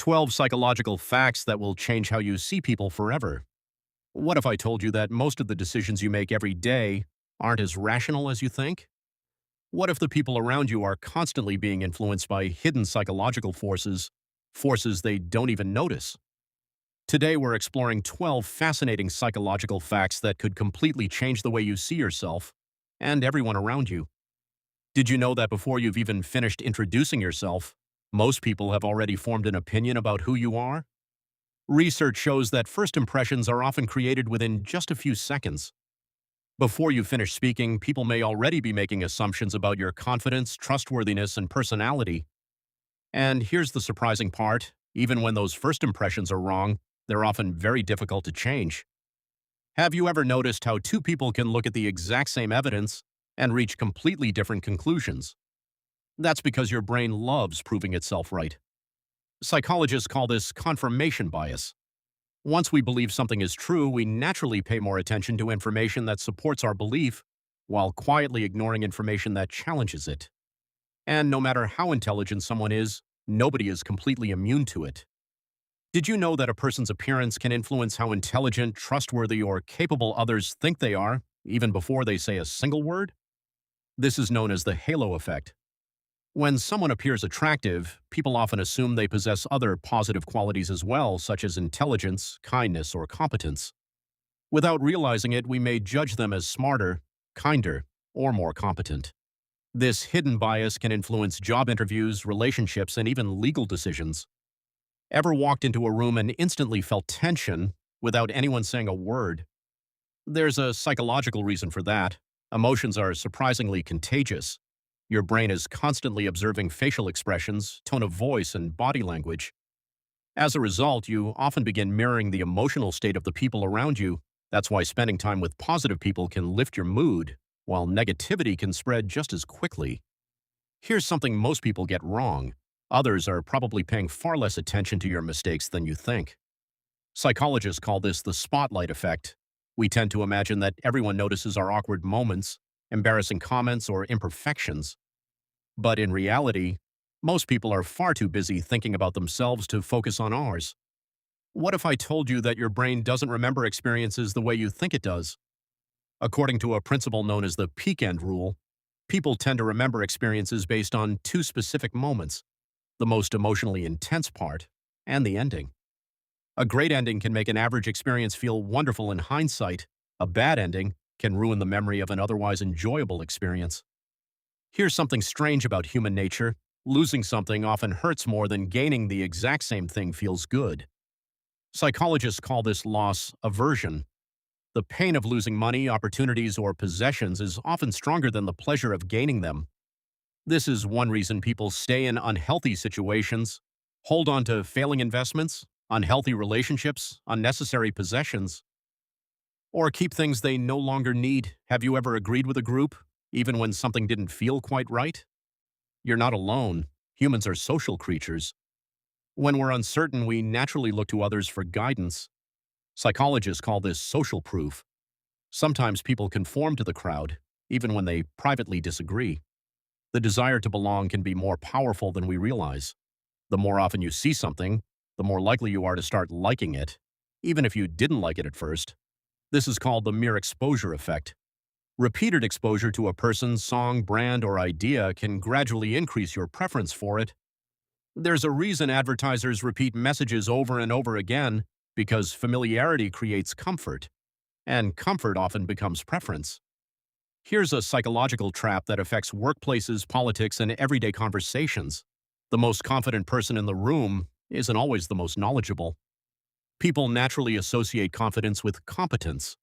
12 psychological facts that will change how you see people forever. What if I told you that most of the decisions you make every day aren't as rational as you think? What if the people around you are constantly being influenced by hidden psychological forces, forces they don't even notice? Today, we're exploring 12 fascinating psychological facts that could completely change the way you see yourself and everyone around you. Did you know that before you've even finished introducing yourself, most people have already formed an opinion about who you are? Research shows that first impressions are often created within just a few seconds. Before you finish speaking, people may already be making assumptions about your confidence, trustworthiness, and personality. And here's the surprising part: even when those first impressions are wrong, they're often very difficult to change. Have you ever noticed how two people can look at the exact same evidence and reach completely different conclusions? That's because your brain loves proving itself right. Psychologists call this confirmation bias. Once we believe something is true, we naturally pay more attention to information that supports our belief, while quietly ignoring information that challenges it. And no matter how intelligent someone is, nobody is completely immune to it. Did you know that a person's appearance can influence how intelligent, trustworthy, or capable others think they are, even before they say a single word? This is known as the halo effect. When someone appears attractive, people often assume they possess other positive qualities as well, such as intelligence, kindness, or competence. Without realizing it, we may judge them as smarter, kinder, or more competent. This hidden bias can influence job interviews, relationships, and even legal decisions. Ever walked into a room and instantly felt tension without anyone saying a word? There's a psychological reason for that. Emotions are surprisingly contagious. Your brain is constantly observing facial expressions, tone of voice, and body language. As a result, you often begin mirroring the emotional state of the people around you. That's why spending time with positive people can lift your mood, while negativity can spread just as quickly. Here's something most people get wrong. Others are probably paying far less attention to your mistakes than you think. Psychologists call this the spotlight effect. We tend to imagine that everyone notices our awkward moments, embarrassing comments, or imperfections. But in reality, most people are far too busy thinking about themselves to focus on ours. What if I told you that your brain doesn't remember experiences the way you think it does? According to a principle known as the peak end rule, people tend to remember experiences based on two specific moments: the most emotionally intense part and the ending. A great ending can make an average experience feel wonderful in hindsight. A bad ending can ruin the memory of an otherwise enjoyable experience. Here's something strange about human nature: losing something often hurts more than gaining the exact same thing feels good. Psychologists call this loss aversion. The pain of losing money, opportunities, or possessions is often stronger than the pleasure of gaining them. This is one reason people stay in unhealthy situations, hold on to failing investments, unhealthy relationships, unnecessary possessions, or keep things they no longer need. Have you ever agreed with a group, even when something didn't feel quite right? You're not alone. Humans are social creatures. When we're uncertain, we naturally look to others for guidance. Psychologists call this social proof. Sometimes people conform to the crowd, even when they privately disagree. The desire to belong can be more powerful than we realize. The more often you see something, the more likely you are to start liking it, even if you didn't like it at first. This is called the mere exposure effect. Repeated exposure to a person, song, brand, or idea can gradually increase your preference for it. There's a reason advertisers repeat messages over and over again: because familiarity creates comfort, and comfort often becomes preference. Here's a psychological trap that affects workplaces, politics, and everyday conversations. The most confident person in the room isn't always the most knowledgeable. People naturally associate confidence with competence.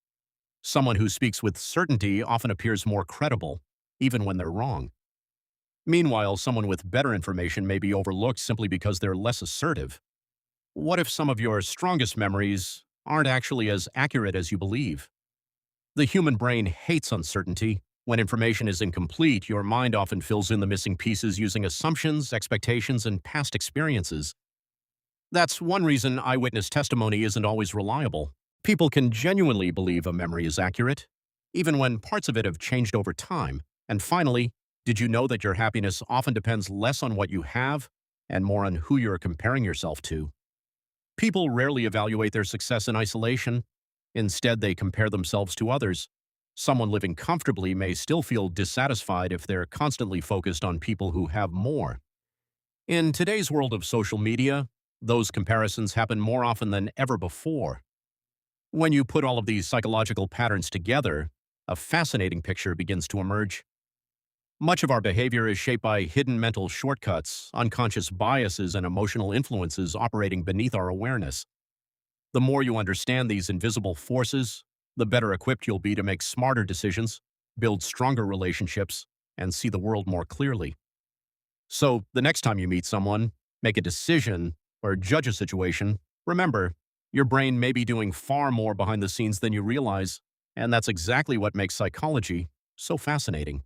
Someone who speaks with certainty often appears more credible, even when they're wrong. Meanwhile, someone with better information may be overlooked simply because they're less assertive. What if some of your strongest memories aren't actually as accurate as you believe? The human brain hates uncertainty. When information is incomplete, your mind often fills in the missing pieces using assumptions, expectations, and past experiences. That's one reason eyewitness testimony isn't always reliable. People can genuinely believe a memory is accurate, even when parts of it have changed over time. And finally, did you know that your happiness often depends less on what you have and more on who you're comparing yourself to. People rarely evaluate their success in isolation. Instead, they compare themselves to others. Someone living comfortably may still feel dissatisfied if they're constantly focused on people who have more. In today's world of social media, those comparisons happen more often than ever before. When you put all of these psychological patterns together, a fascinating picture begins to emerge. Much of our behavior is shaped by hidden mental shortcuts, unconscious biases, and emotional influences operating beneath our awareness. The more you understand these invisible forces, the better equipped you'll be to make smarter decisions, build stronger relationships, and see the world more clearly. So, the next time you meet someone, make a decision, or judge a situation, remember, your brain may be doing far more behind the scenes than you realize, and that's exactly what makes psychology so fascinating.